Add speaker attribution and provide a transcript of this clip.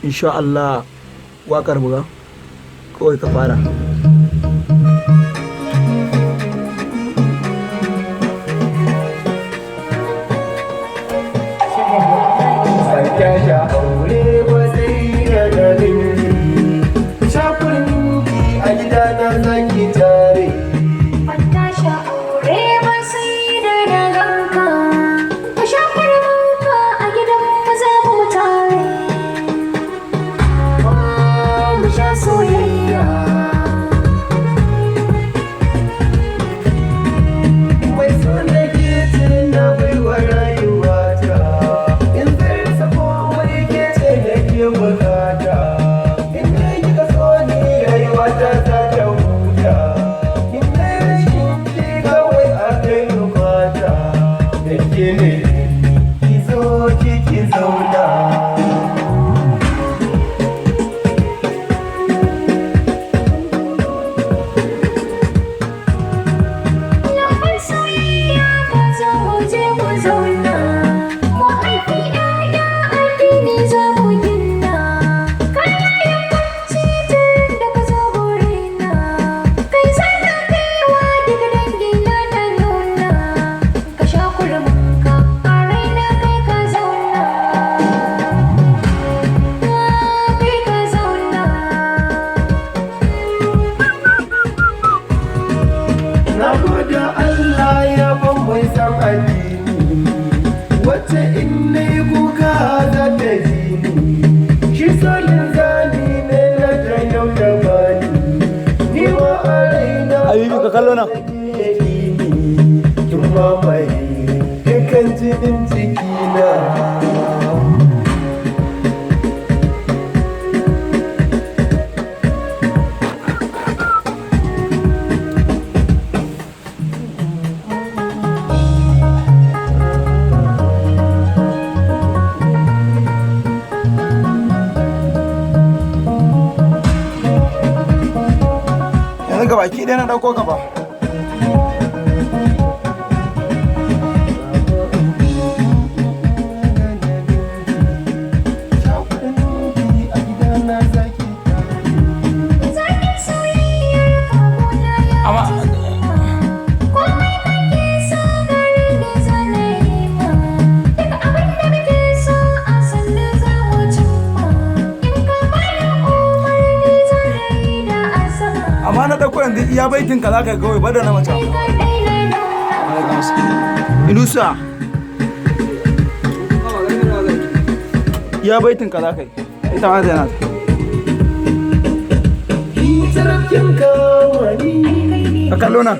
Speaker 1: insha Allah waƙar buga kawai ka fara. Ka kallo nan kin mamaye kan jinin cikina yanzu gabaki ɗaya na ɗauko gaba. Amma na ɗauko yanzu iya baitin ka za ka kawai bada na mace. Inusa iya baitin ka za ka yi ita ma zai na ka kallo na.